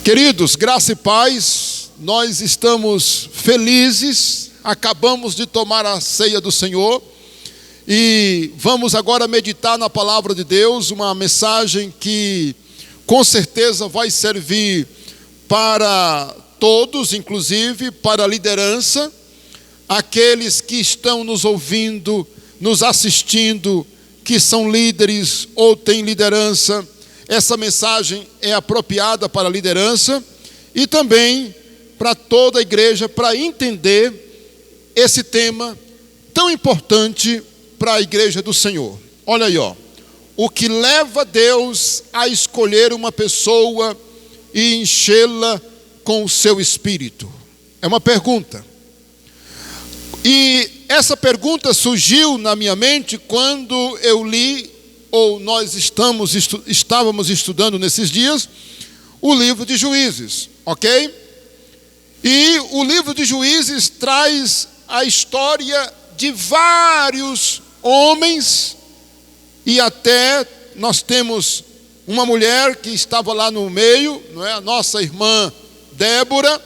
Queridos, graça e paz, nós estamos felizes, acabamos de tomar a ceia do Senhor e vamos agora meditar na palavra de Deus, uma mensagem que com certeza vai servir para todos, inclusive para a liderança, aqueles que estão nos ouvindo, nos assistindo, que são líderes ou têm liderança. Essa mensagem é apropriada para a liderança e também para toda a igreja, para entender esse tema tão importante para a igreja do Senhor. Olha aí, o que leva Deus a escolher uma pessoa e enchê-la com o seu espírito? É uma pergunta. E essa pergunta surgiu na minha mente quando eu li, ou nós estávamos estudando nesses dias, o livro de Juízes, ok? E o livro de Juízes traz a história de vários homens, e até nós temos uma mulher que estava lá no meio, não é? A nossa irmã Débora,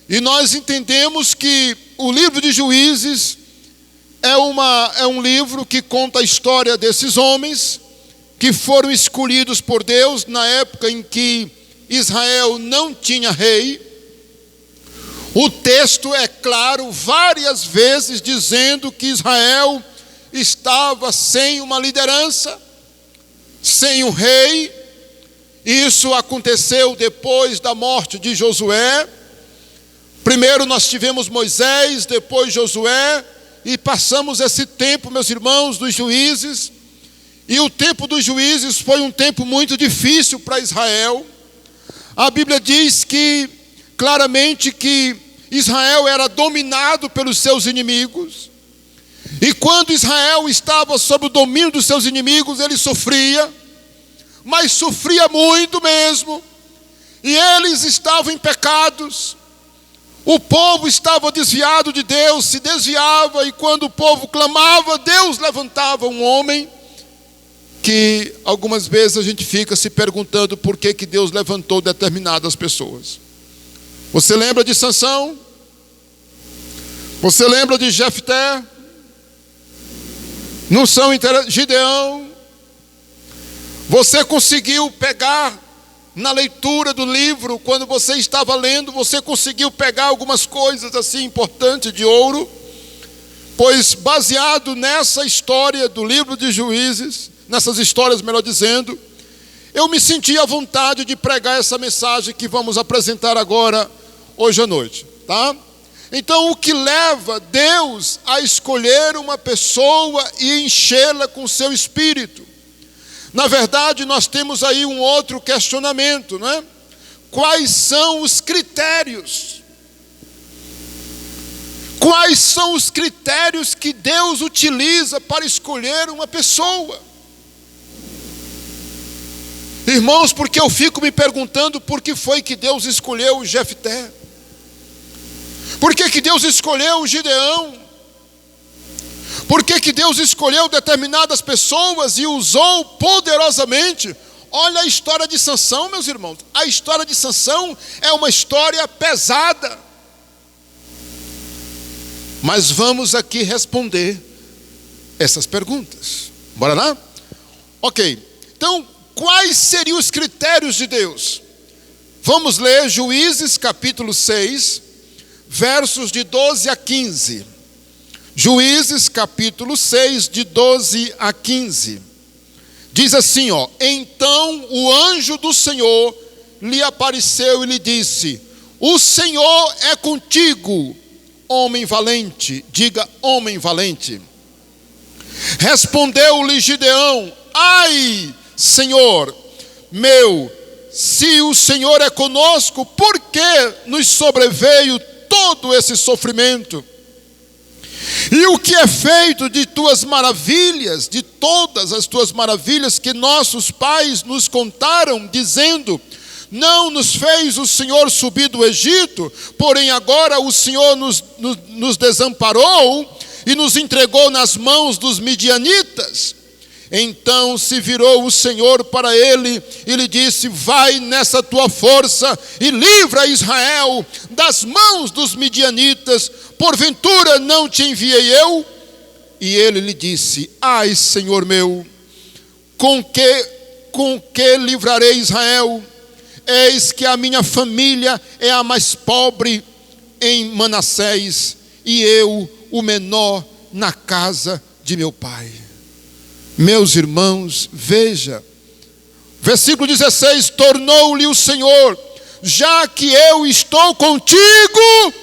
e nós entendemos que o livro de Juízes é um livro que conta a história desses homens que foram escolhidos por Deus na época em que Israel não tinha rei. O texto é claro várias vezes dizendo que Israel estava sem uma liderança, sem um rei. Isso aconteceu depois da morte de Josué. Primeiro nós tivemos Moisés, depois Josué, e passamos esse tempo, meus irmãos, dos juízes, e o tempo dos juízes foi um tempo muito difícil para Israel. A Bíblia diz que, claramente, que Israel era dominado pelos seus inimigos, e quando Israel estava sob o domínio dos seus inimigos, ele sofria, mas sofria muito mesmo, e eles estavam em pecados. O povo estava desviado de Deus, se desviava, e quando o povo clamava, Deus levantava um homem, que algumas vezes a gente fica se perguntando por que Deus levantou determinadas pessoas. Você lembra de Sansão? Você lembra de Jefté? Não são Gideão? Você conseguiu pegar na leitura do livro, quando você estava lendo, você conseguiu pegar algumas coisas assim importantes de ouro? Pois baseado nessa história do livro de Juízes, nessas histórias, melhor dizendo, eu me senti à vontade de pregar essa mensagem que vamos apresentar agora, hoje à noite, tá? Então, o que leva Deus a escolher uma pessoa e enchê-la com o seu espírito? Na verdade, nós temos aí um outro questionamento, né? Quais são os critérios? Quais são os critérios que Deus utiliza para escolher uma pessoa? Irmãos, porque eu fico me perguntando por que foi que Deus escolheu Jefté? Por que Deus escolheu Gideão? Por que Deus escolheu determinadas pessoas e usou poderosamente? Olha a história de Sansão, meus irmãos. A história de Sansão é uma história pesada. Mas vamos aqui responder essas perguntas. Bora lá? Ok. Então, quais seriam os critérios de Deus? Vamos ler Juízes capítulo 6, versos de 12 a 15. Juízes capítulo 6, de 12 a 15. Diz assim, então o anjo do Senhor lhe apareceu e lhe disse: o Senhor é contigo, homem valente. Diga, homem valente. Respondeu-lhe Gideão: ai, Senhor meu, se o Senhor é conosco, por que nos sobreveio todo esse sofrimento? E o que é feito de tuas maravilhas, de todas as tuas maravilhas que nossos pais nos contaram, dizendo: não nos fez o Senhor subir do Egito, porém agora o Senhor nos desamparou e nos entregou nas mãos dos midianitas. Então se virou o Senhor para ele e lhe disse: vai nessa tua força e livra Israel das mãos dos midianitas, porventura não te enviei eu? E ele lhe disse: ai, Senhor meu, com que livrarei Israel? Eis que a minha família é a mais pobre em Manassés, e eu o menor na casa de meu pai. Meus irmãos, veja, versículo 16: tornou-lhe o Senhor: já que eu estou contigo,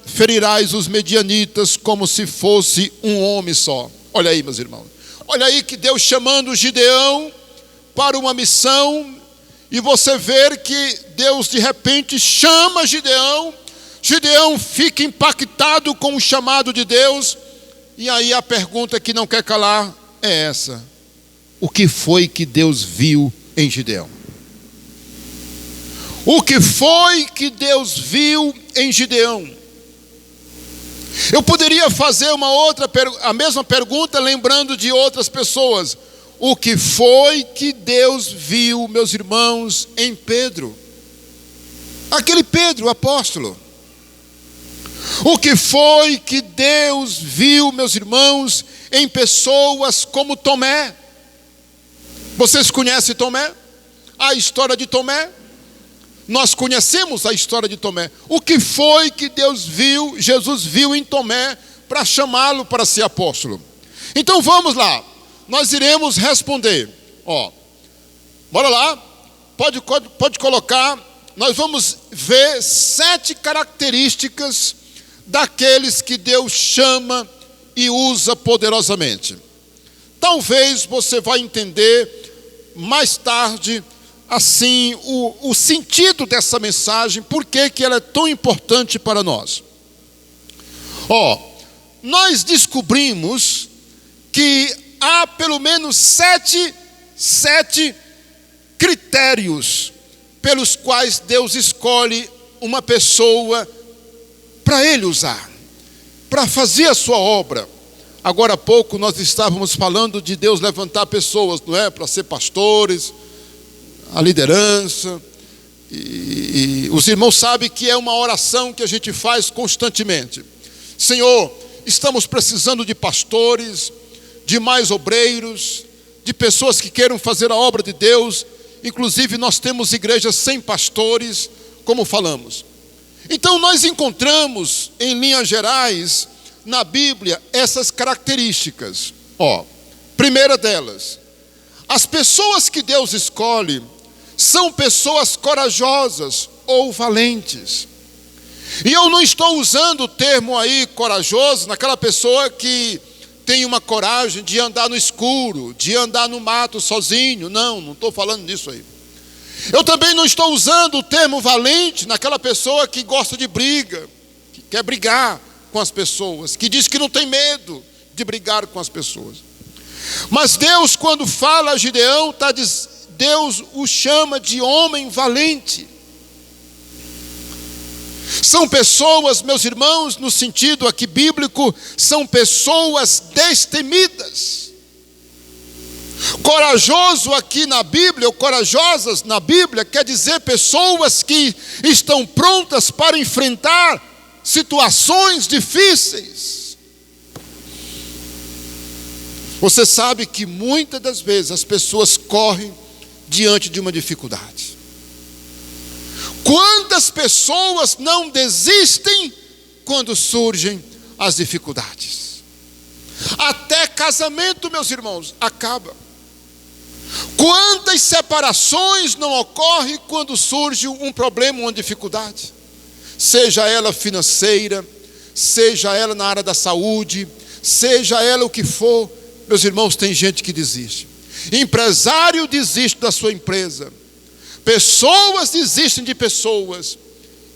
ferirás os medianitas como se fosse um homem só. Olha aí, meus irmãos, olha aí que Deus chamando Gideão para uma missão, e você vê que Deus de repente chama Gideão. Gideão fica impactado com o chamado de Deus. E aí a pergunta que não quer calar é essa: o que foi que Deus viu em Gideão? O que foi que Deus viu em Gideão? Eu poderia fazer a mesma pergunta lembrando de outras pessoas. O que foi que Deus viu, meus irmãos, em Pedro? Aquele Pedro, o apóstolo. O que foi que Deus viu, meus irmãos, em pessoas como Tomé? Vocês conhecem Tomé? A história de Tomé? Nós conhecemos a história de Tomé. O que foi que Jesus viu em Tomé para chamá-lo para ser apóstolo? Então vamos lá, nós iremos responder. Bora lá, pode colocar. Nós vamos ver 7 características daqueles que Deus chama e usa poderosamente. Talvez você vai entender mais tarde assim o sentido dessa mensagem, por que ela é tão importante para nós. Nós descobrimos que há pelo menos 7 critérios pelos quais Deus escolhe uma pessoa para Ele usar, para fazer a sua obra. Agora há pouco nós estávamos falando de Deus levantar pessoas, não é? Para ser pastores, a liderança. E os irmãos sabem que é uma oração que a gente faz constantemente. Senhor, estamos precisando de pastores, de mais obreiros, de pessoas que queiram fazer a obra de Deus. Inclusive nós temos igrejas sem pastores, como falamos. Então nós encontramos, em linhas gerais, na Bíblia, essas características. Primeira delas, as pessoas que Deus escolhe são pessoas corajosas ou valentes. E eu não estou usando o termo aí corajoso naquela pessoa que tem uma coragem de andar no escuro, de andar no mato sozinho. Não estou falando disso aí. Eu também não estou usando o termo valente naquela pessoa que gosta de briga, que quer brigar com as pessoas, que diz que não tem medo de brigar com as pessoas. Mas Deus, quando fala a Gideão, Deus o chama de homem valente. São pessoas, meus irmãos, no sentido aqui bíblico, são pessoas destemidas. Corajoso aqui na Bíblia, ou corajosas na Bíblia, quer dizer pessoas que estão prontas para enfrentar situações difíceis. Você sabe que muitas das vezes as pessoas correm diante de uma dificuldade. Quantas pessoas não desistem quando surgem as dificuldades? Até casamento, meus irmãos, acaba. Quantas separações não ocorrem quando surge um problema, uma dificuldade? Seja ela financeira, seja ela na área da saúde, seja ela o que for. Meus irmãos, tem gente que desiste. Empresário desiste da sua empresa. Pessoas desistem de pessoas.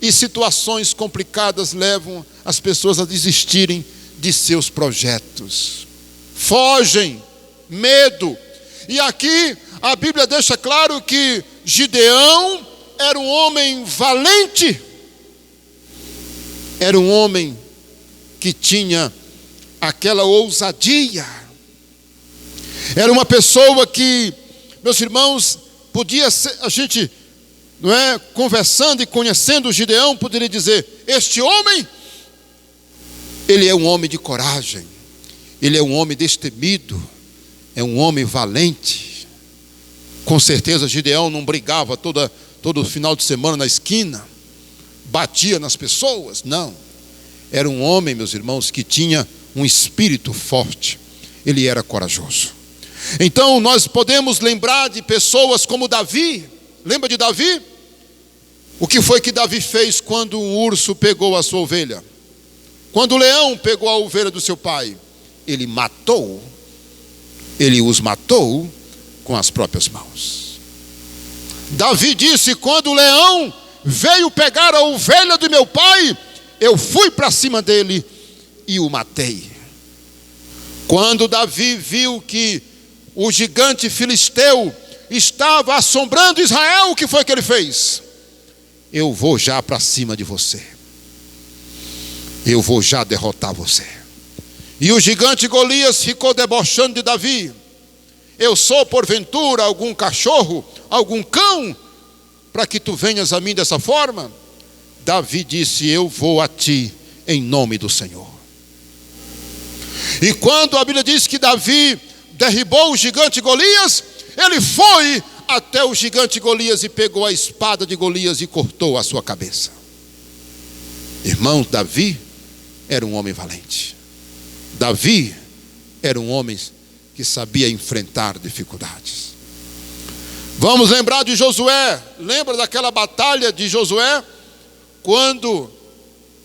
E situações complicadas levam as pessoas a desistirem de seus projetos. Fogem, medo. E aqui a Bíblia deixa claro que Gideão era um homem valente. Era um homem que tinha aquela ousadia. Era uma pessoa que, meus irmãos, podia ser, a gente, não é, conversando e conhecendo o Gideão, poderia dizer: este homem, ele é um homem de coragem, ele é um homem destemido, é um homem valente. Com certeza Gideão não brigava todo final de semana na esquina, batia nas pessoas, não. Era um homem, meus irmãos, que tinha um espírito forte, ele era corajoso. Então nós podemos lembrar de pessoas como Davi. Lembra de Davi? O que foi que Davi fez quando um urso pegou a sua ovelha? Quando o leão pegou a ovelha do seu pai? Ele os matou com as próprias mãos. Davi disse: quando o leão veio pegar a ovelha do meu pai, eu fui para cima dele e o matei. Quando Davi viu que o gigante filisteu estava assombrando Israel, o que foi que ele fez? Eu vou já para cima de você, eu vou já derrotar você. E o gigante Golias ficou debochando de Davi: eu sou porventura algum cachorro, algum cão, para que tu venhas a mim dessa forma? Davi disse: eu vou a ti em nome do Senhor. E quando a Bíblia diz que Davi derribou o gigante Golias, ele foi até o gigante Golias e pegou a espada de Golias e cortou a sua cabeça. Irmão, Davi era um homem valente. Davi era um homem que sabia enfrentar dificuldades. Vamos lembrar de Josué. Lembra daquela batalha de Josué? Quando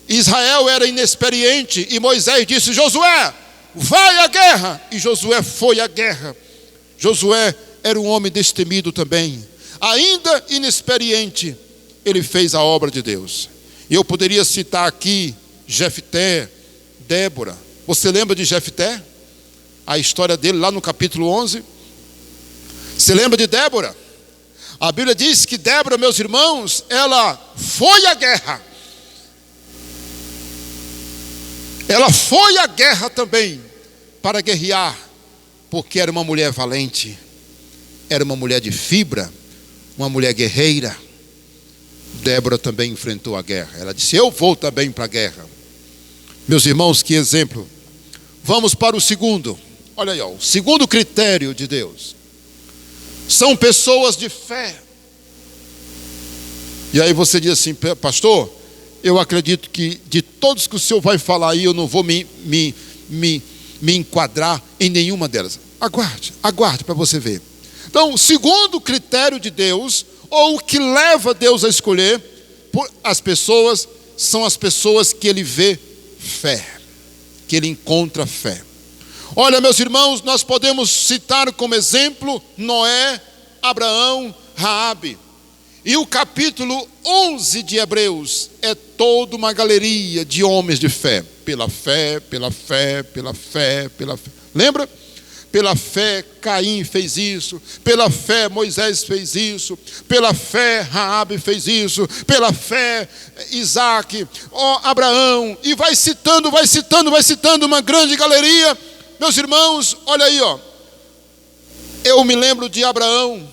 Israel era inexperiente e Moisés disse: Josué, vai à guerra. E Josué foi à guerra. Josué era um homem destemido também. Ainda inexperiente, ele fez a obra de Deus. E eu poderia citar aqui Jefté, Débora. Você lembra de Jefté? A história dele lá no capítulo 11. Você lembra de Débora? A Bíblia diz que Débora, meus irmãos, ela foi à guerra. Ela foi à guerra também para guerrear, porque era uma mulher valente, era uma mulher de fibra, uma mulher guerreira. Débora também enfrentou a guerra. Ela disse: eu vou também para a guerra. Meus irmãos, que exemplo. Vamos para o segundo. Olha aí, o segundo critério de Deus. São pessoas de fé. E aí você diz assim: pastor, eu acredito que de todos que o senhor vai falar aí, eu não vou me enquadrar em nenhuma delas. Aguarde para você ver. Então, o segundo critério de Deus, ou o que leva Deus a escolher as pessoas, são as pessoas que ele vê fé, que ele encontra fé. Olha, meus irmãos, nós podemos citar como exemplo Noé, Abraão, Raabe. E o capítulo 11 de Hebreus é toda uma galeria de homens de fé. Pela fé, pela fé, pela fé, pela fé. Lembra? Pela fé Caim fez isso, pela fé Moisés fez isso, pela fé Raabe fez isso, pela fé Isaac, Abraão, e vai citando uma grande galeria. Meus irmãos, olha aí, eu me lembro de Abraão,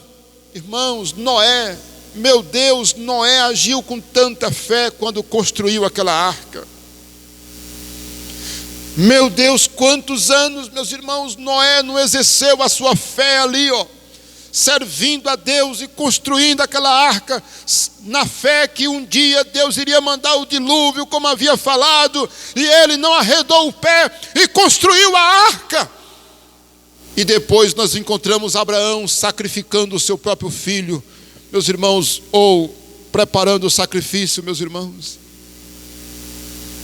irmãos, Noé. Meu Deus, Noé agiu com tanta fé quando construiu aquela arca. Meu Deus, quantos anos, meus irmãos, Noé não exerceu a sua fé ali, servindo a Deus e construindo aquela arca, na fé que um dia Deus iria mandar o dilúvio, como havia falado, e ele não arredou o pé e construiu a arca. E depois nós encontramos Abraão sacrificando o seu próprio filho, meus irmãos, ou preparando o sacrifício, meus irmãos.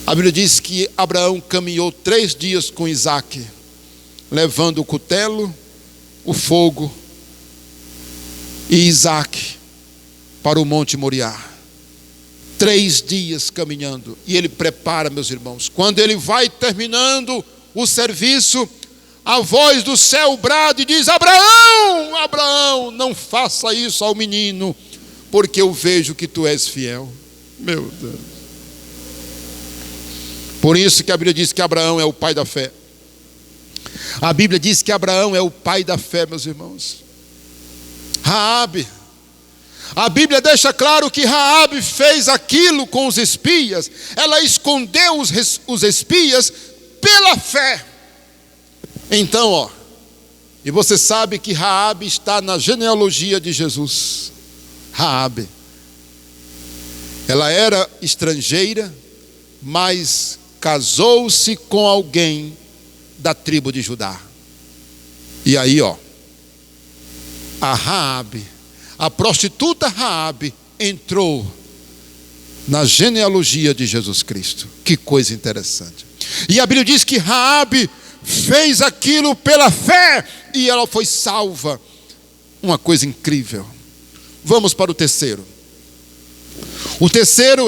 A Bíblia diz que Abraão caminhou 3 dias com Isaac, levando o cutelo, o fogo e Isaac para o Monte Moriá. 3 dias caminhando. E ele prepara, meus irmãos. Quando ele vai terminando o serviço, a voz do céu brada e diz: Abraão, Abraão, não faça isso ao menino, porque eu vejo que tu és fiel. Meu Deus. Por isso que a Bíblia diz que Abraão é o pai da fé. A Bíblia diz que Abraão é o pai da fé, meus irmãos. Raabe. A Bíblia deixa claro que Raabe fez aquilo com os espias. Ela escondeu os espias pela fé. Então, e você sabe que Raabe está na genealogia de Jesus. Raabe. Ela era estrangeira, mas casou-se com alguém da tribo de Judá. E aí, a Raabe, a prostituta Raabe, entrou na genealogia de Jesus Cristo. Que coisa interessante. E a Bíblia diz que Raabe fez aquilo pela fé e ela foi salva. Uma coisa incrível. Vamos para o terceiro. O terceiro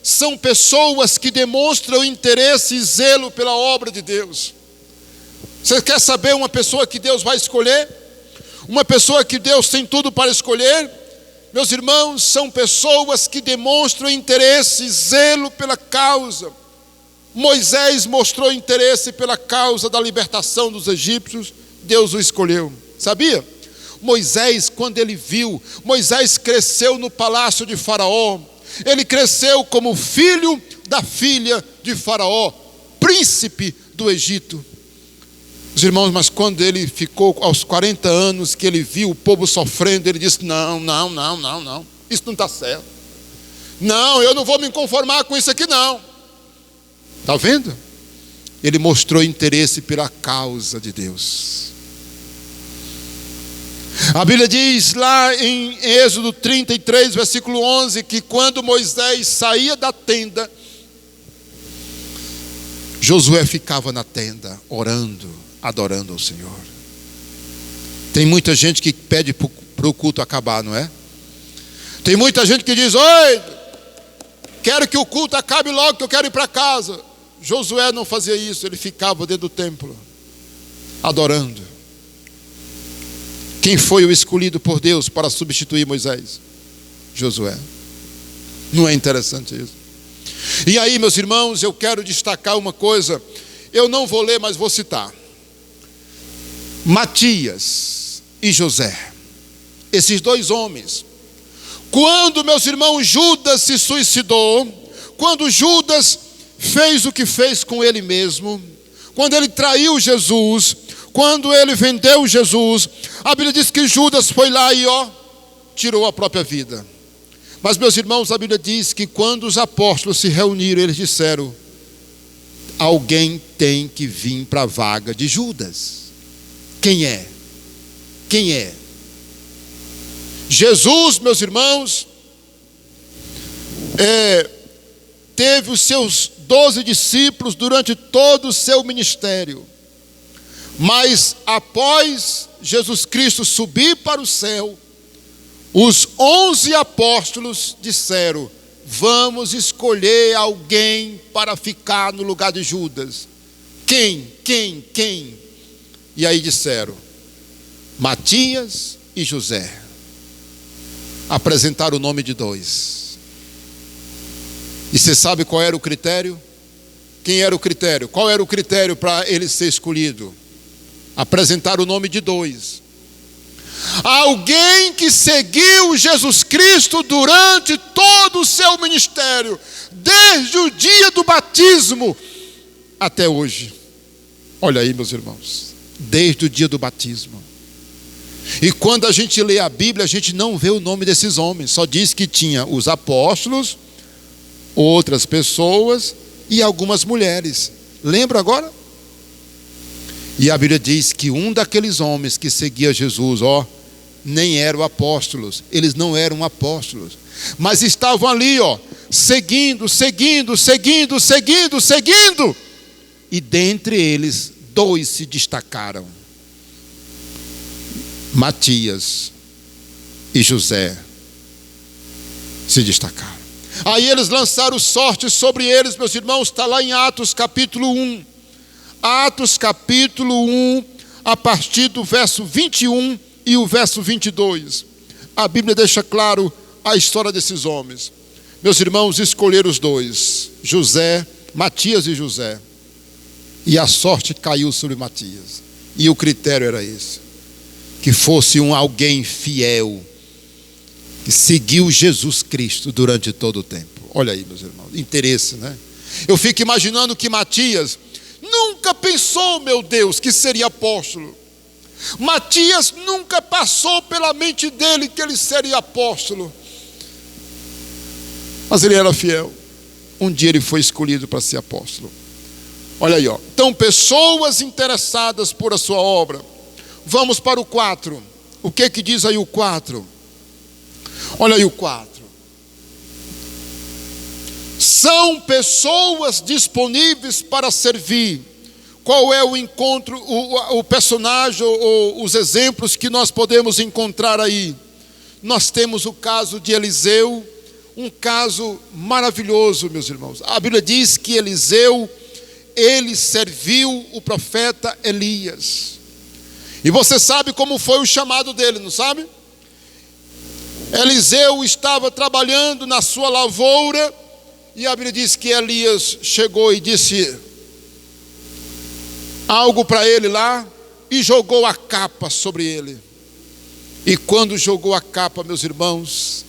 são pessoas que demonstram interesse e zelo pela obra de Deus. Você quer saber uma pessoa que Deus vai escolher? Uma pessoa que Deus tem tudo para escolher? Meus irmãos, são pessoas que demonstram interesse e zelo pela causa. Moisés mostrou interesse pela causa da libertação dos egípcios, Deus o escolheu. Sabia? Moisés, quando ele viu, Moisés cresceu no palácio de Faraó. Ele cresceu como filho da filha de Faraó, príncipe do Egito. Os irmãos, mas quando ele ficou aos 40 anos, que ele viu o povo sofrendo, ele disse: não, isso não está certo. Não, eu não vou me conformar com isso aqui não. Está vendo? Ele mostrou interesse pela causa de Deus. A Bíblia diz lá em Êxodo 33, versículo 11, que quando Moisés saía da tenda, Josué ficava na tenda, orando, adorando ao Senhor. Tem muita gente que pede para o culto acabar, não é? Tem muita gente que diz: oi, quero que o culto acabe logo, que eu quero ir para casa. Josué não fazia isso, ele ficava dentro do templo, adorando. Quem foi o escolhido por Deus para substituir Moisés? Josué. Não é interessante isso? E aí, meus irmãos, eu quero destacar uma coisa. Eu não vou ler, mas vou citar. Matias e José. Esses dois homens. Quando, meus irmãos, Judas se suicidou, quando Judas fez o que fez com ele mesmo, quando ele traiu Jesus, quando ele vendeu Jesus, a Bíblia diz que Judas foi lá e tirou a própria vida. Mas, meus irmãos, a Bíblia diz que quando os apóstolos se reuniram, eles disseram: alguém tem que vir para a vaga de Judas. Quem é? Quem é? Jesus, meus irmãos, teve os seus 12 discípulos durante todo o seu ministério. Mas após Jesus Cristo subir para o céu, os 11 apóstolos disseram: vamos escolher alguém para ficar no lugar de Judas. Quem? E aí disseram: Matias e José. Apresentaram o nome de dois. E você sabe qual era o critério? Quem era o critério? Qual era o critério para ele ser escolhido? Apresentar o nome de dois. Alguém que seguiu Jesus Cristo durante todo o seu ministério, desde o dia do batismo até hoje. Olha aí, meus irmãos, desde o dia do batismo. E quando a gente lê a Bíblia, a gente não vê o nome desses homens, só diz que tinha os apóstolos, outras pessoas e algumas mulheres. Lembra agora? E a Bíblia diz que um daqueles homens que seguia Jesus, nem eram apóstolos, eles não eram apóstolos, mas estavam ali, seguindo, e dentre eles, dois se destacaram: Matias e José se destacaram. Aí eles lançaram sorte sobre eles, meus irmãos, está lá em Atos capítulo 1. Atos capítulo 1, a partir do verso 21 e o verso 22. A Bíblia deixa claro a história desses homens. Meus irmãos, escolheram os dois, Matias e José. E a sorte caiu sobre Matias. E o critério era esse: que fosse alguém fiel, que seguiu Jesus Cristo durante todo o tempo. Olha aí, meus irmãos, interesse, né? Eu fico imaginando que Matias nunca pensou, meu Deus, que seria apóstolo. Matias nunca passou pela mente dele que ele seria apóstolo. Mas ele era fiel. Um dia ele foi escolhido para ser apóstolo. Olha aí, ó. Então, pessoas interessadas por a sua obra. Vamos para o 4. O que diz aí o 4? Olha aí o 4. São pessoas disponíveis para servir. Qual é o encontro, o personagem ou os exemplos que nós podemos encontrar aí? Nós temos o caso de Eliseu, um caso maravilhoso, meus irmãos. A Bíblia diz que Eliseu, ele serviu o profeta Elias. E você sabe como foi o chamado dele, não sabe? Eliseu estava trabalhando na sua lavoura, e a Bíblia diz que Elias chegou e disse algo para ele lá, e jogou a capa sobre ele. E quando jogou a capa, meus irmãos,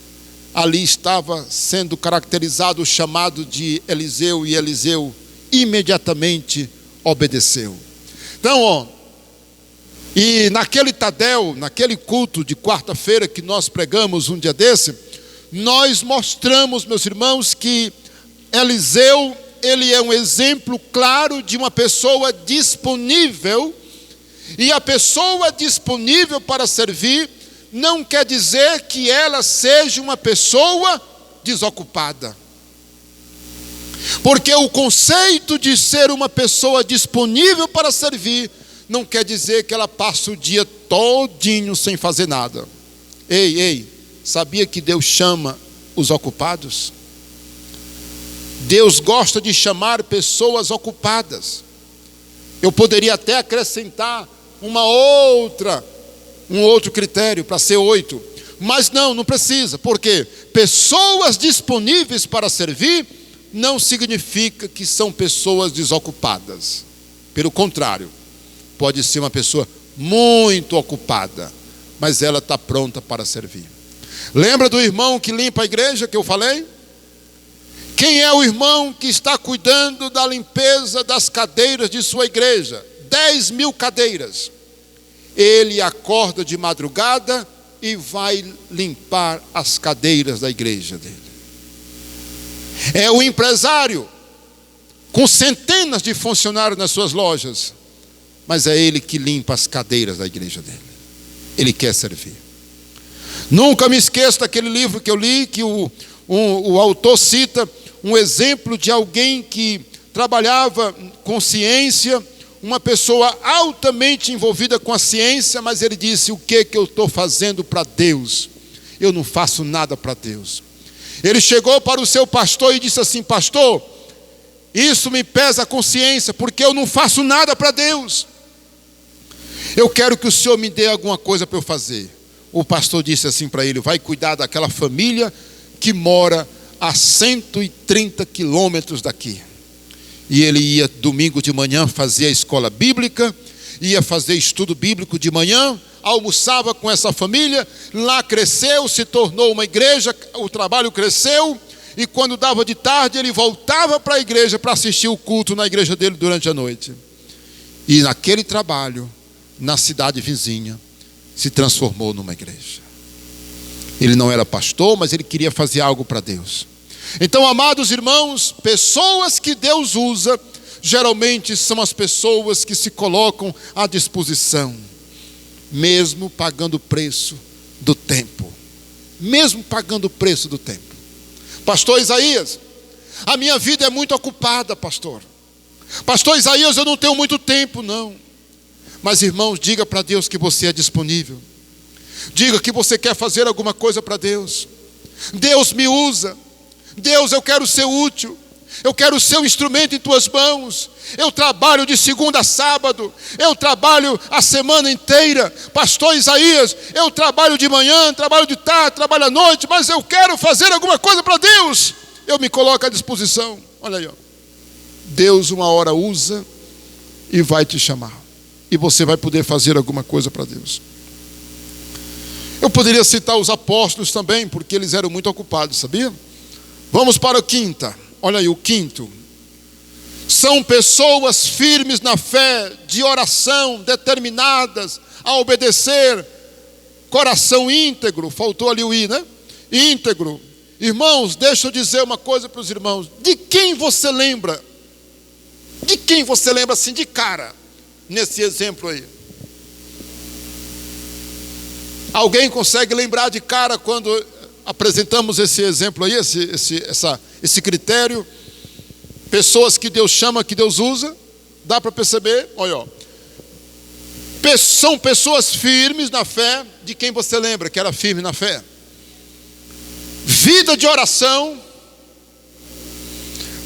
ali estava sendo caracterizado o chamado de Eliseu, e Eliseu imediatamente obedeceu. Então, e naquele Tadel, naquele culto de quarta-feira que nós pregamos um dia desse, nós mostramos, meus irmãos, que Eliseu, ele é um exemplo claro de uma pessoa disponível, e a pessoa disponível para servir não quer dizer que ela seja uma pessoa desocupada. Porque o conceito de ser uma pessoa disponível para servir não quer dizer que ela passa o dia todinho sem fazer nada. Ei, sabia que Deus chama os ocupados? Deus gosta de chamar pessoas ocupadas. Eu poderia até acrescentar um outro critério para ser 8. Mas não precisa. Porque pessoas disponíveis para servir não significa que são pessoas desocupadas. Pelo contrário, pode ser uma pessoa muito ocupada, mas ela está pronta para servir. Lembra do irmão que limpa a igreja que eu falei? Quem é o irmão que está cuidando da limpeza das cadeiras de sua igreja? 10.000 cadeiras. Ele acorda de madrugada e vai limpar as cadeiras da igreja dele. É o empresário com centenas de funcionários nas suas lojas, mas é ele que limpa as cadeiras da igreja dele. Ele quer servir. Nunca me esqueço daquele livro que eu li, que o autor cita um exemplo de alguém que trabalhava com ciência, uma pessoa altamente envolvida com a ciência, mas ele disse: o que eu estou fazendo para Deus? Eu não faço nada para Deus. Ele chegou para o seu pastor e disse assim: pastor, isso me pesa a consciência, porque eu não faço nada para Deus. Eu quero que o senhor me dê alguma coisa para eu fazer. O pastor disse assim para ele: vai cuidar daquela família que mora a 130 quilômetros daqui. E ele ia domingo de manhã fazer a escola bíblica, ia fazer estudo bíblico de manhã, almoçava com essa família, lá cresceu, se tornou uma igreja, o trabalho cresceu, e quando dava de tarde ele voltava para a igreja para assistir o culto na igreja dele durante a noite. E naquele trabalho, na cidade vizinha, se transformou numa igreja. Ele não era pastor, mas ele queria fazer algo para Deus. Então, amados irmãos, pessoas que Deus usa, geralmente são as pessoas que se colocam à disposição, mesmo pagando o preço do tempo. Mesmo pagando o preço do tempo. Pastor Isaías, a minha vida é muito ocupada, pastor. Pastor Isaías, eu não tenho muito tempo, não. Mas, irmãos, diga para Deus que você é disponível. Diga que você quer fazer alguma coisa para Deus. Deus me usa. Deus, eu quero ser útil. Eu quero ser um instrumento em tuas mãos. Eu trabalho de segunda a sábado. Eu trabalho a semana inteira. Pastor Isaías, eu trabalho de manhã, trabalho de tarde, trabalho à noite, mas eu quero fazer alguma coisa para Deus. Eu me coloco à disposição. Olha aí, ó. Deus uma hora usa, e vai te chamar. E você vai poder fazer alguma coisa para Deus. Eu poderia citar os apóstolos também, porque eles eram muito ocupados, sabia? Vamos para o quinta. Olha aí, o quinto. São pessoas firmes na fé, de oração, determinadas a obedecer, coração íntegro. Faltou ali o I, né? Íntegro. Irmãos, deixa eu dizer uma coisa para os irmãos. De quem você lembra? De quem você lembra assim de cara, nesse exemplo aí? Alguém consegue lembrar de cara quando apresentamos esse exemplo aí, esse critério? Pessoas que Deus chama, que Deus usa, dá para perceber? Olha, ó. São pessoas firmes na fé. De quem você lembra que era firme na fé? Vida de oração,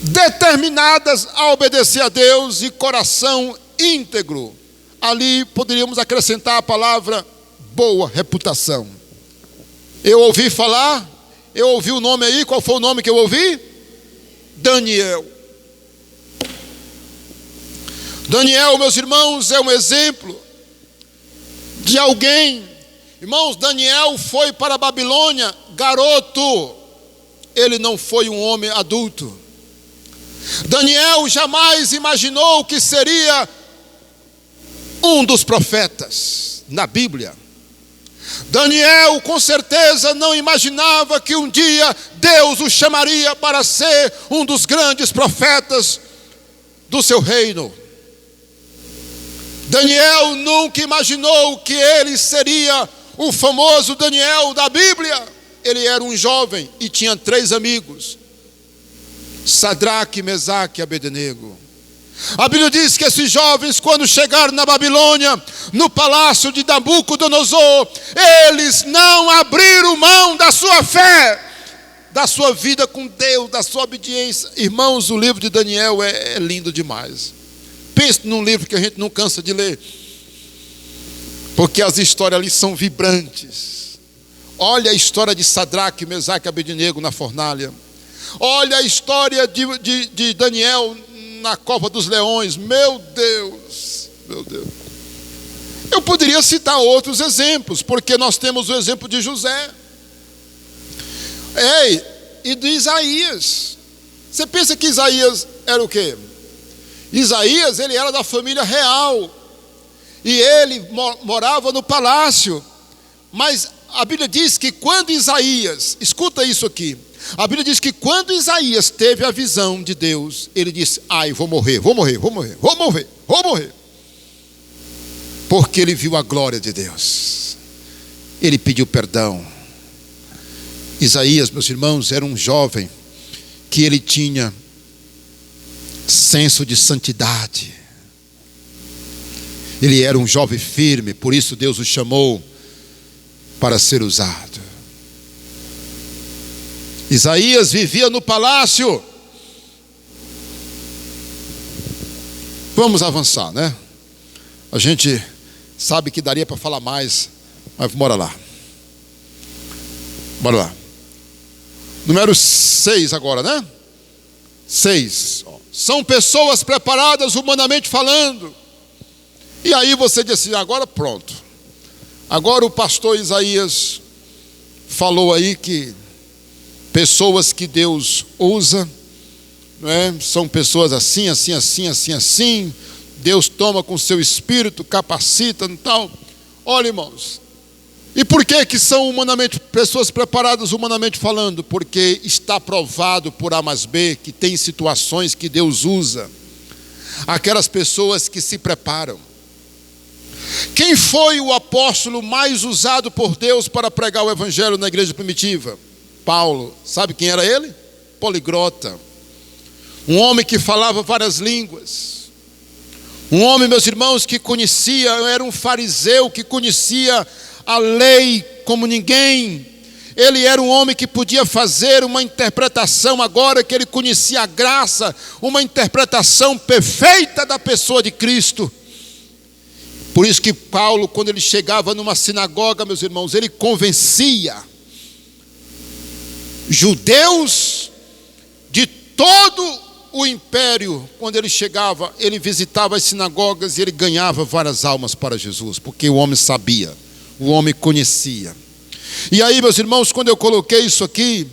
determinadas a obedecer a Deus e coração íntegro. Ali poderíamos acrescentar a palavra boa reputação. Eu ouvi falar, eu ouvi o nome aí, qual foi o nome que eu ouvi? Daniel. Daniel, meus irmãos, é um exemplo de alguém. Irmãos, Daniel foi para a Babilônia garoto. Ele não foi um homem adulto. Daniel jamais imaginou que seria um dos profetas na Bíblia. Daniel com certeza não imaginava que um dia Deus o chamaria para ser um dos grandes profetas do seu reino. Daniel nunca imaginou que ele seria o famoso Daniel da Bíblia. Ele era um jovem e tinha 3 amigos: Sadraque, Mesaque e Abednego. A Bíblia diz que esses jovens, quando chegaram na Babilônia, no palácio de Nabucodonosor, eles não abriram mão da sua fé, da sua vida com Deus, da sua obediência. Irmãos, o livro de Daniel é lindo demais. Pense num livro que a gente não cansa de ler, porque as histórias ali são vibrantes. Olha a história de Sadraque, Mesaque e Abednego na fornalha. Olha a história de Daniel na cova dos leões. Meu Deus, meu Deus. Eu poderia citar outros exemplos, porque nós temos o exemplo de José. E de Isaías. Você pensa que Isaías era o quê? Isaías, ele era da família real. E ele morava no palácio. Mas a Bíblia diz que quando Isaías, escuta isso aqui. A Bíblia diz que quando Isaías teve a visão de Deus, ele disse: ai, vou morrer. Porque ele viu a glória de Deus. Ele pediu perdão. Isaías, meus irmãos, era um jovem que ele tinha senso de santidade. Ele era um jovem firme, por isso Deus o chamou para ser usado. Isaías vivia no palácio. Vamos avançar, né? A gente sabe que daria para falar mais, mas bora lá. Bora lá. Número 6 agora, né? 6. São pessoas preparadas humanamente falando. E aí você disse: agora pronto. Agora o pastor Isaías falou aí que pessoas que Deus usa, não é? São pessoas assim. Deus toma com seu espírito, capacita e tal. Olha, irmãos, e por que são pessoas preparadas humanamente falando? Porque está provado por A mais B que tem situações que Deus usa aquelas pessoas que se preparam. Quem foi o apóstolo mais usado por Deus para pregar o evangelho na igreja primitiva? Paulo. Sabe quem era ele? Poliglota. Um homem que falava várias línguas. Um homem, meus irmãos, que conhecia, era um fariseu que conhecia a lei como ninguém. Ele era um homem que podia fazer uma interpretação, agora que ele conhecia a graça, uma interpretação perfeita da pessoa de Cristo. Por isso que Paulo, quando ele chegava numa sinagoga, meus irmãos, ele convencia judeus de todo o império, quando ele chegava, ele visitava as sinagogas e ele ganhava várias almas para Jesus, porque o homem sabia, o homem conhecia. E aí, meus irmãos, quando eu coloquei isso aqui,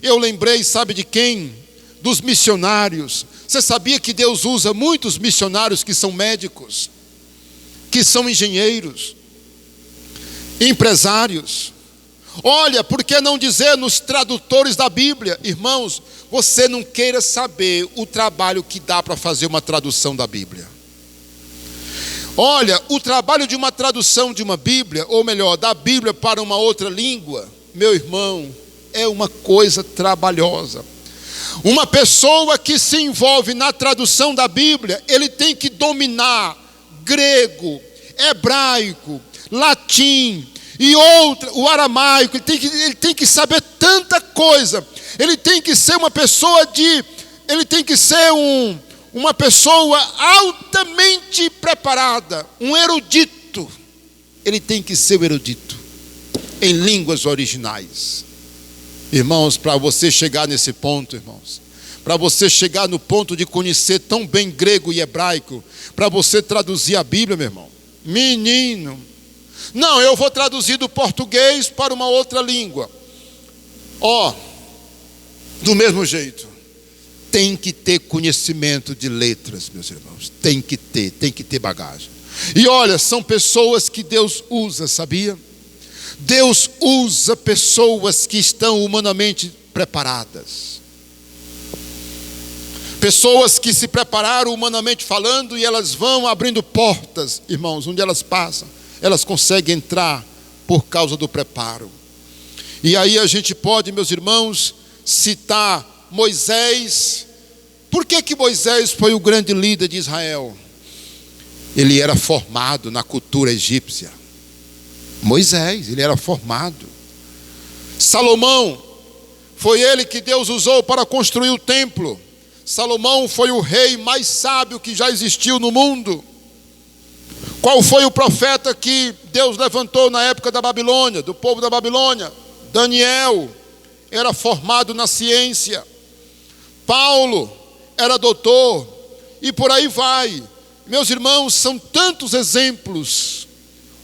eu lembrei, sabe de quem? Dos missionários. Você sabia que Deus usa muitos missionários que são médicos, que são engenheiros, empresários? Olha, por que não dizer nos tradutores da Bíblia? Irmãos, você não queira saber o trabalho que dá para fazer uma tradução da Bíblia. Olha, o trabalho de uma tradução de uma Bíblia, ou melhor, da Bíblia para uma outra língua, meu irmão, é uma coisa trabalhosa. Uma pessoa que se envolve na tradução da Bíblia, ele tem que dominar grego, hebraico, latim e o aramaico. Ele tem que saber tanta coisa. Ele tem que ser uma pessoa uma pessoa altamente preparada, um erudito. Ele tem que ser um erudito em línguas originais. Irmãos, para você chegar nesse ponto, irmãos, para você chegar no ponto de conhecer tão bem grego e hebraico, para você traduzir a Bíblia, meu irmão, menino, não, eu vou traduzir do português para uma outra língua. Do mesmo jeito, tem que ter conhecimento de letras, meus irmãos, tem que ter bagagem. E olha, são pessoas que Deus usa, sabia? Deus usa pessoas que estão humanamente preparadas. Pessoas que se prepararam humanamente falando e elas vão abrindo portas, irmãos, onde elas passam, elas conseguem entrar por causa do preparo. E aí a gente pode, meus irmãos, citar Moisés. Por que Moisés foi o grande líder de Israel? Ele era formado na cultura egípcia. Moisés, ele era formado. Salomão, foi ele que Deus usou para construir o templo. Salomão foi o rei mais sábio que já existiu no mundo. Qual foi o profeta que Deus levantou na época da Babilônia, do povo da Babilônia? Daniel, era formado na ciência. Paulo era doutor, e por aí vai. Meus irmãos, são tantos exemplos.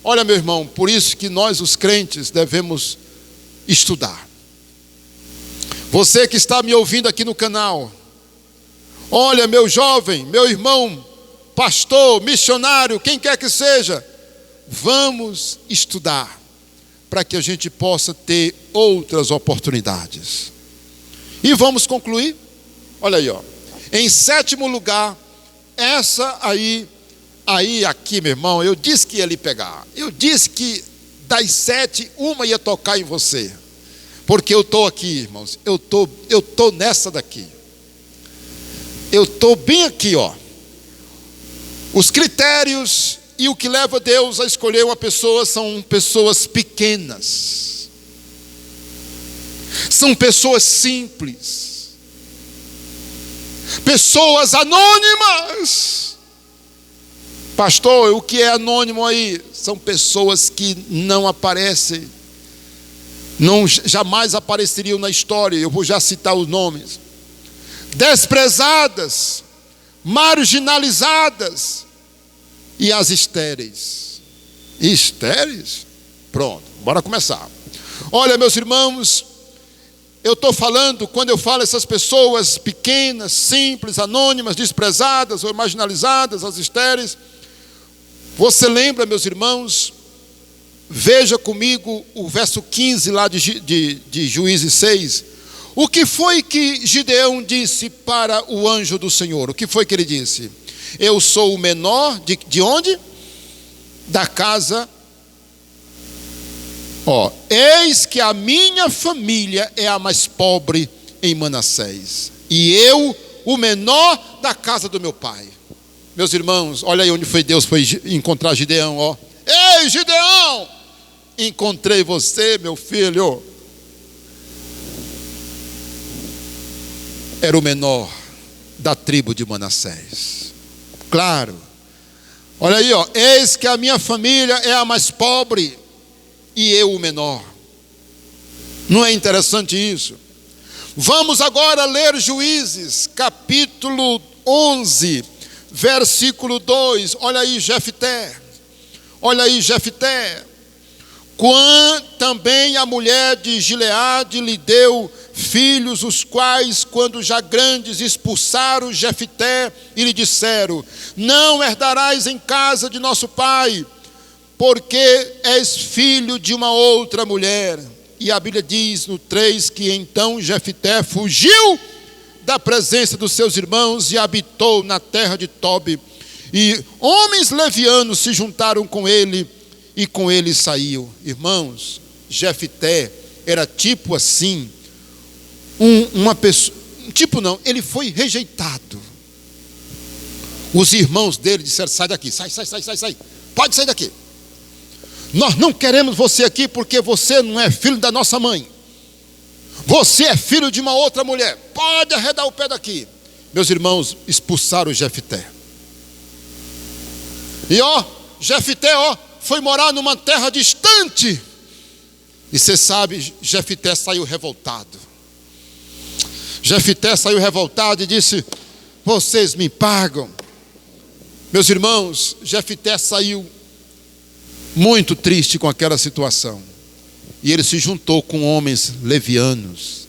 Olha, meu irmão, por isso que nós, os crentes, devemos estudar. Você que está me ouvindo aqui no canal, olha, meu jovem, meu irmão, pastor, missionário, quem quer que seja, vamos estudar, para que a gente possa ter outras oportunidades. E vamos concluir. Olha aí, em sétimo lugar, essa aqui, meu irmão, eu disse que ia lhe pegar. Eu disse que das 7, uma ia tocar em você. Porque eu estou aqui, irmãos, eu tô nessa daqui. Eu estou bem aqui, Os critérios e o que leva Deus a escolher uma pessoa são pessoas pequenas. São pessoas simples. Pessoas anônimas. Pastor, o que é anônimo aí? São pessoas que não aparecem, jamais apareceriam na história. Eu vou já citar os nomes. Desprezadas, marginalizadas e as estéreis. Estéreis? Pronto, bora começar. Olha, meus irmãos, eu estou falando, quando eu falo essas pessoas pequenas, simples, anônimas, desprezadas ou marginalizadas, as estéreis, você lembra, meus irmãos, veja comigo o verso 15 lá de Juízes 6. O que foi que Gideão disse para o anjo do Senhor? O que foi que ele disse? Eu sou o menor, de onde? Da casa. Eis que a minha família é a mais pobre em Manassés, e eu, o menor da casa do meu pai. Meus irmãos, olha aí onde Deus foi encontrar Gideão. Ei, Gideão, encontrei você, meu filho. Era o menor da tribo de Manassés. Claro. Olha aí, eis que a minha família é a mais pobre e eu o menor. Não é interessante isso? Vamos agora ler Juízes, capítulo 11, versículo 2. Olha aí Jefté. Olha aí Jefté. Também a mulher de Gileade lhe deu filhos, os quais, quando já grandes, expulsaram Jefté e lhe disseram: não herdarás em casa de nosso pai, porque és filho de uma outra mulher. E a Bíblia diz no 3 que então Jefté fugiu da presença dos seus irmãos e habitou na terra de Tobi. E homens levianos se juntaram com ele e com ele saiu. Irmãos, Jefté era tipo assim, uma pessoa, tipo não, ele foi rejeitado. Os irmãos dele disseram: sai daqui, sai, pode sair daqui. Nós não queremos você aqui porque você não é filho da nossa mãe. Você é filho de uma outra mulher. Pode arredar o pé daqui. Meus irmãos expulsaram Jefté. E Jefté foi morar numa terra distante. E você sabe, Jefté saiu revoltado. Jefté saiu revoltado e disse: vocês me pagam. Meus irmãos, Jefté saiu muito triste com aquela situação. E ele se juntou com homens levianos,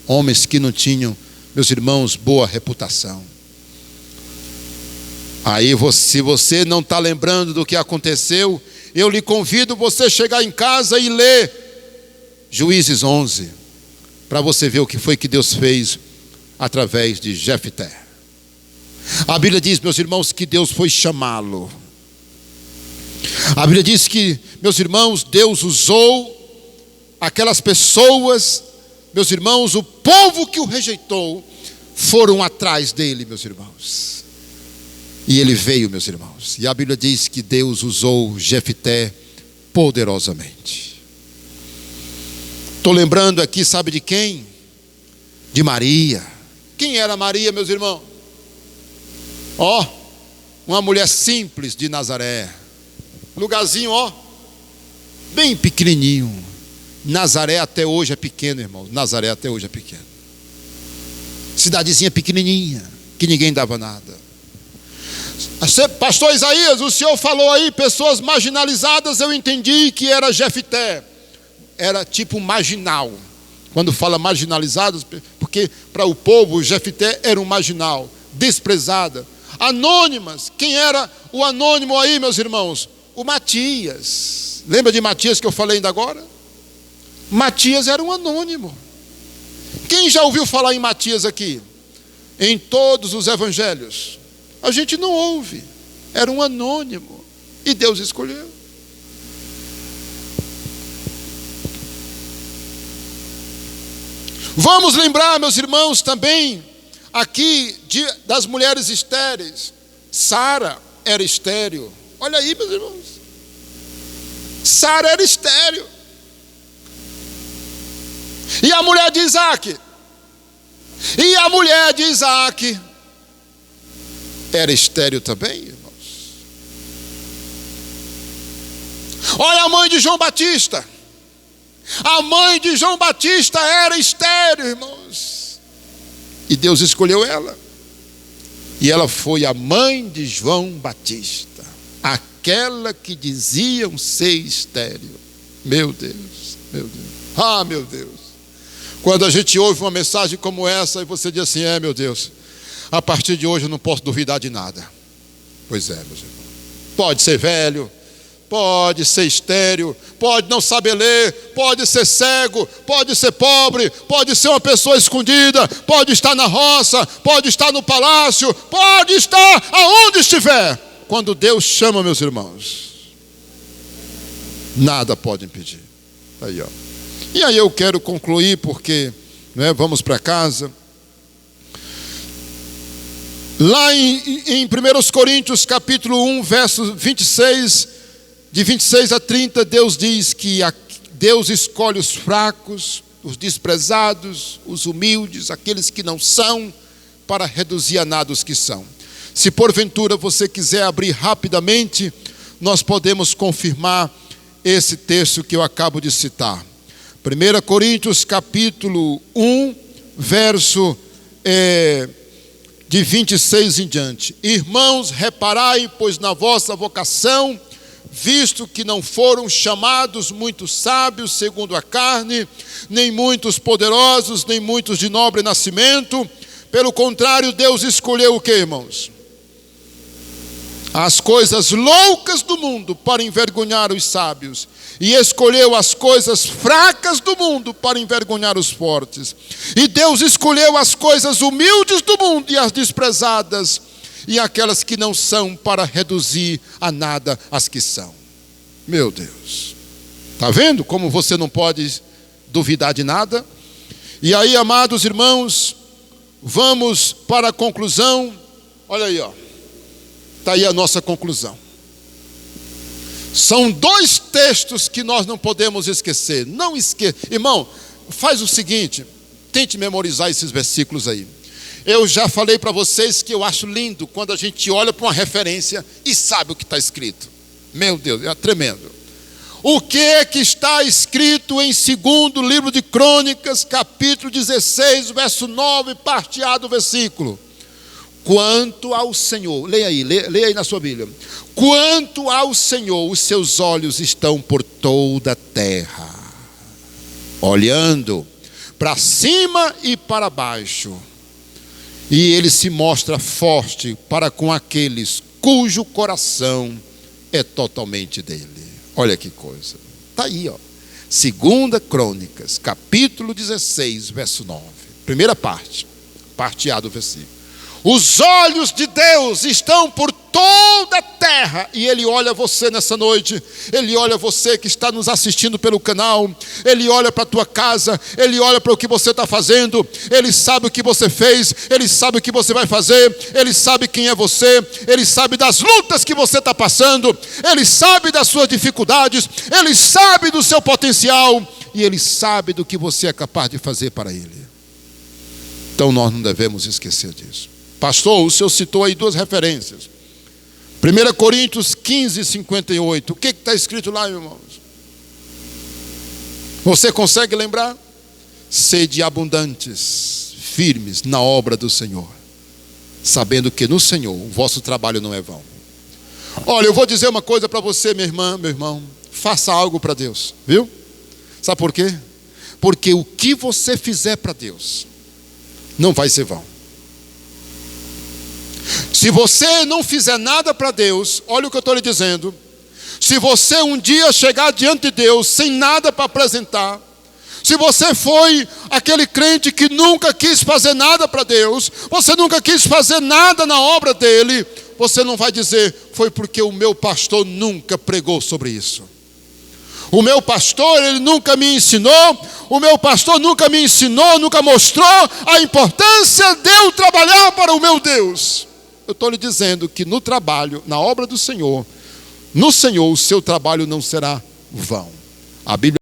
homens que não tinham, meus irmãos, boa reputação. Aí, se você não está lembrando do que aconteceu, eu lhe convido você a chegar em casa e ler Juízes 11, para você ver o que foi que Deus fez através de Jefté. A Bíblia diz, meus irmãos, que Deus foi chamá-lo. A Bíblia diz que, meus irmãos, Deus usou aquelas pessoas, meus irmãos, o povo que o rejeitou, foram atrás dele, meus irmãos. E ele veio, meus irmãos. E a Bíblia diz que Deus usou Jefté poderosamente. Estou lembrando aqui, sabe de quem? De Maria. Quem era Maria, meus irmãos? Uma mulher simples de Nazaré. Lugarzinho, bem pequenininho. Nazaré até hoje é pequeno, irmão. Nazaré até hoje é pequeno. Cidadezinha pequenininha, que ninguém dava nada. Pastor Isaías, o senhor falou aí, pessoas marginalizadas, eu entendi que era Jefté. Era tipo marginal. Quando fala marginalizados, porque para o povo, Jefté era um marginal, desprezada. Anônimas, quem era o anônimo aí, meus irmãos? O Matias. Lembra de Matias que eu falei ainda agora? Matias era um anônimo. Quem já ouviu falar em Matias aqui? Em todos os evangelhos. A gente não ouve. Era um anônimo. E Deus escolheu. Vamos lembrar, meus irmãos, também aqui das mulheres estéreis. Sara era estéril. Olha aí, meus irmãos. Sara era estéril. E a mulher de Isaac? E a mulher de Isaac era estéril também, irmãos. Olha a mãe de João Batista. A mãe de João Batista era estéril, irmãos. E Deus escolheu ela. E ela foi a mãe de João Batista. Aquela que diziam ser estéril. Meu Deus, meu Deus. Ah, meu Deus. Quando a gente ouve uma mensagem como essa e você diz assim: meu Deus, a partir de hoje eu não posso duvidar de nada. Pois é, meus irmãos. Pode ser velho, pode ser estéril, pode não saber ler, pode ser cego, pode ser pobre, pode ser uma pessoa escondida, pode estar na roça, pode estar no palácio, pode estar aonde estiver. Quando Deus chama, meus irmãos, nada pode impedir. Aí, E aí eu quero concluir porque vamos para casa. Lá em 1 Coríntios capítulo 1, versos 26, de 26 a 30, Deus diz que Deus escolhe os fracos, os desprezados, os humildes, aqueles que não são, para reduzir a nada os que são. Se porventura você quiser abrir rapidamente, nós podemos confirmar esse texto que eu acabo de citar. 1 Coríntios capítulo 1, verso de 26 em diante. Irmãos, reparai, pois na vossa vocação, visto que não foram chamados muitos sábios segundo a carne, nem muitos poderosos, nem muitos de nobre nascimento. Pelo contrário, Deus escolheu o que, irmãos? As coisas loucas do mundo para envergonhar os sábios, e escolheu as coisas fracas do mundo para envergonhar os fortes. E Deus escolheu as coisas humildes do mundo e as desprezadas, e aquelas que não são, para reduzir a nada as que são. Meu Deus, está vendo como você não pode duvidar de nada? E aí, amados irmãos, vamos para a conclusão. Olha aí, ó. Está aí a nossa conclusão. São dois textos que nós não podemos esquecer. Não esqueça. Irmão, faz o seguinte, tente memorizar esses versículos aí. Eu já falei para vocês que eu acho lindo quando a gente olha para uma referência e sabe o que está escrito. Meu Deus, é tremendo. O que é que está escrito em 2º livro de Crônicas, capítulo 16, verso 9, parte A do versículo? Quanto ao Senhor, leia aí na sua Bíblia. Quanto ao Senhor, os seus olhos estão por toda a terra, olhando para cima e para baixo, e ele se mostra forte para com aqueles cujo coração é totalmente dele. Olha que coisa. Está aí, ó. 2ª Crônicas, capítulo 16, verso 9. Primeira parte A do versículo. Os olhos de Deus estão por toda a terra, e Ele olha você nessa noite, Ele olha você que está nos assistindo pelo canal, Ele olha para a tua casa, Ele olha para o que você está fazendo, Ele sabe o que você fez, Ele sabe o que você vai fazer, Ele sabe quem é você, Ele sabe das lutas que você está passando, Ele sabe das suas dificuldades, Ele sabe do seu potencial, e Ele sabe do que você é capaz de fazer para Ele. Então nós não devemos esquecer disso. Pastor, o senhor citou aí duas referências. 1 Coríntios 15, 58. O que está escrito lá, irmãos? Você consegue lembrar? Sede abundantes, firmes na obra do Senhor, sabendo que no Senhor o vosso trabalho não é vão. Olha, eu vou dizer uma coisa para você, minha irmã, meu irmão. Faça algo para Deus, viu? Sabe por quê? Porque o que você fizer para Deus não vai ser vão. Se você não fizer nada para Deus, olha o que eu estou lhe dizendo. Se você um dia chegar diante de Deus sem nada para apresentar, se você foi aquele crente que nunca quis fazer nada para Deus, você nunca quis fazer nada na obra dele, você não vai dizer, foi porque o meu pastor nunca pregou sobre isso. O meu pastor, ele nunca me ensinou, o meu pastor nunca me ensinou, nunca mostrou a importância de eu trabalhar para o meu Deus. Eu estou lhe dizendo que no trabalho, na obra do Senhor, no Senhor, o seu trabalho não será vão. A Bíblia